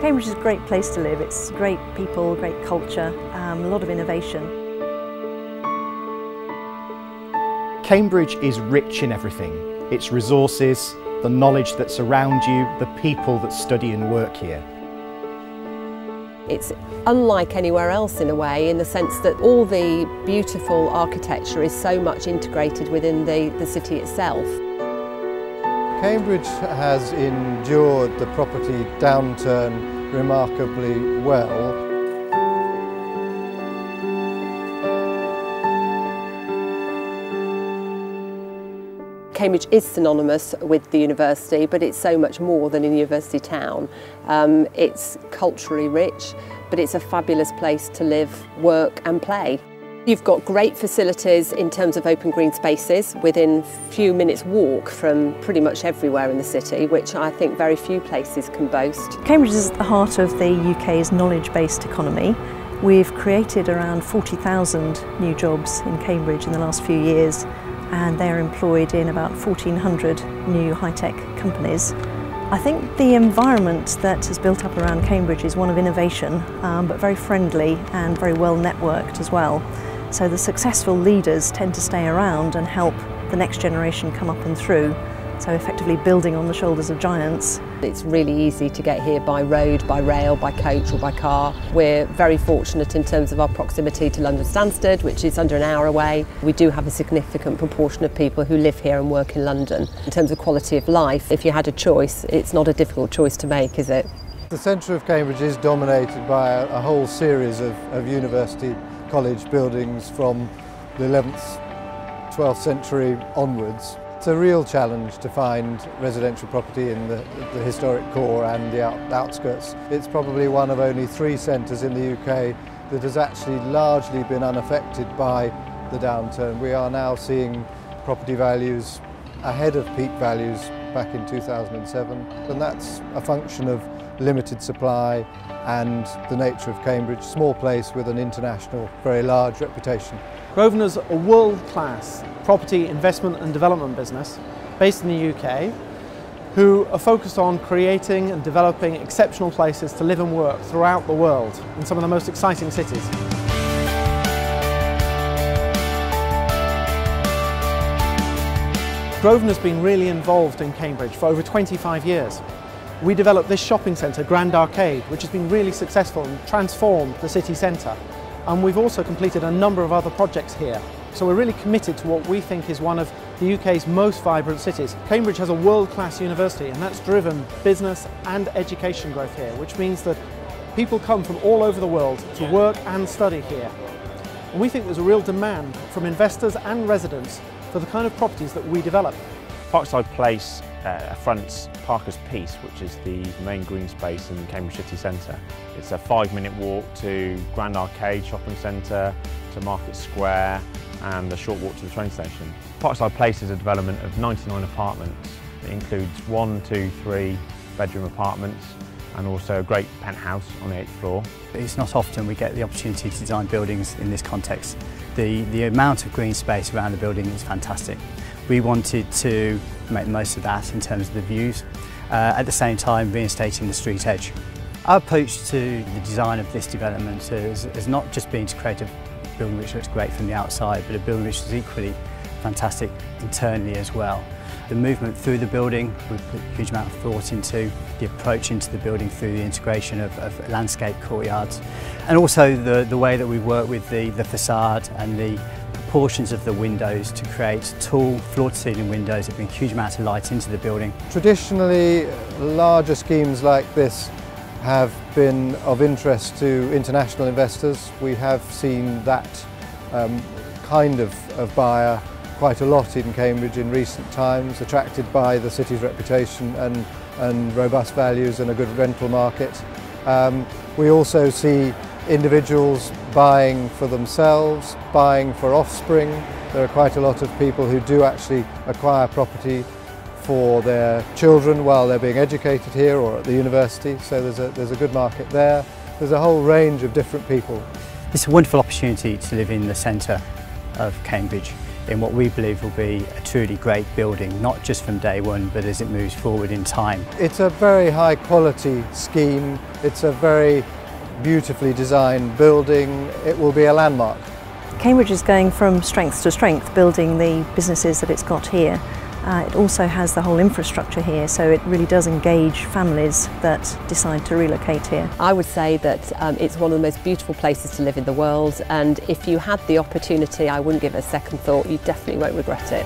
Cambridge is a great place to live. It's great people, great culture, a lot of innovation. Cambridge is rich in everything. Its resources, the knowledge that surrounds you, the people that study and work here. It's unlike anywhere else in a way, in the sense that all the beautiful architecture is so much integrated within the city itself. Cambridge has endured the property downturn remarkably well. Cambridge is synonymous with the university, but it's so much more than a university town. It's culturally rich, but it's a fabulous place to live, work and play. You've got great facilities in terms of open green spaces within a few minutes walk from pretty much everywhere in the city, which I think very few places can boast. Cambridge is at the heart of the UK's knowledge-based economy. We've created around 40,000 new jobs in Cambridge in the last few years, and they're employed in about 1,400 new high-tech companies. I think the environment that has built up around Cambridge is one of innovation, but very friendly and very well networked as well. So the successful leaders tend to stay around and help the next generation come up and through, so effectively building on the shoulders of giants. It's really easy to get here by road, by rail, by coach or by car. We're very fortunate in terms of our proximity to London Stansted, which is under an hour away. We do have a significant proportion of people who live here and work in London. In terms of quality of life, if you had a choice, it's not a difficult choice to make, is it? The centre of Cambridge is dominated by a whole series of university college buildings from the 11th, 12th century onwards. It's a real challenge to find residential property in the historic core and the outskirts. It's probably one of only 3 centres in the UK that has actually largely been unaffected by the downturn. We are now seeing property values ahead of peak values back in 2007, and that's a function of limited supply and the nature of Cambridge, small place with an international, very large reputation. Grosvenor's a world-class property investment and development business based in the UK who are focused on creating and developing exceptional places to live and work throughout the world in some of the most exciting cities. Grosvenor's been really involved in Cambridge for over 25 years. We developed this shopping centre, Grand Arcade, which has been really successful and transformed the city centre. And we've also completed a number of other projects here. So we're really committed to what we think is one of the UK's most vibrant cities. Cambridge has a world-class university, and that's driven business and education growth here, which means that people come from all over the world to work and study here. And we think there's a real demand from investors and residents for the kind of properties that we develop. Parkside Place fronts Parker's Piece, which is the main green space in Cambridge city centre. It's a 5-minute walk to Grand Arcade shopping centre, to Market Square, and a short walk to the train station. Parkside Place is a development of 99 apartments. It includes 1, 2, 3 bedroom apartments and also a great penthouse on the 8th floor. It's not often we get the opportunity to design buildings in this context. The amount of green space around the building is fantastic. We wanted to make the most of that in terms of the views, at the same time reinstating the street edge. Our approach to the design of this development has not just been to create a building which looks great from the outside, but a building which is equally fantastic internally as well. The movement through the building, we've put a huge amount of thought into the approach into the building through the integration of landscape courtyards, and also the way that we work with the facade and the proportions of the windows to create tall floor-to-ceiling windows that bring a huge amount of light into the building. Traditionally, larger schemes like this have been of interest to international investors. We have seen that kind of buyer quite a lot in Cambridge in recent times, attracted by the city's reputation and robust values and a good rental market. We also see individuals buying for themselves, buying for offspring. There are quite a lot of people who do actually acquire property for their children while they're being educated here or at the university, so there's a good market there. There's a whole range of different people. It's a wonderful opportunity to live in the centre of Cambridge. in what we believe will be a truly great building, not just from day one, but as it moves forward in time. It's a very high quality scheme. It's a very beautifully designed building. It will be a landmark. Cambridge is going from strength to strength, building the businesses that it's got here. It also has the whole infrastructure here, so it really does engage families that decide to relocate here. I would say that it's one of the most beautiful places to live in the world, and if you had the opportunity, I wouldn't give it a second thought. You definitely won't regret it.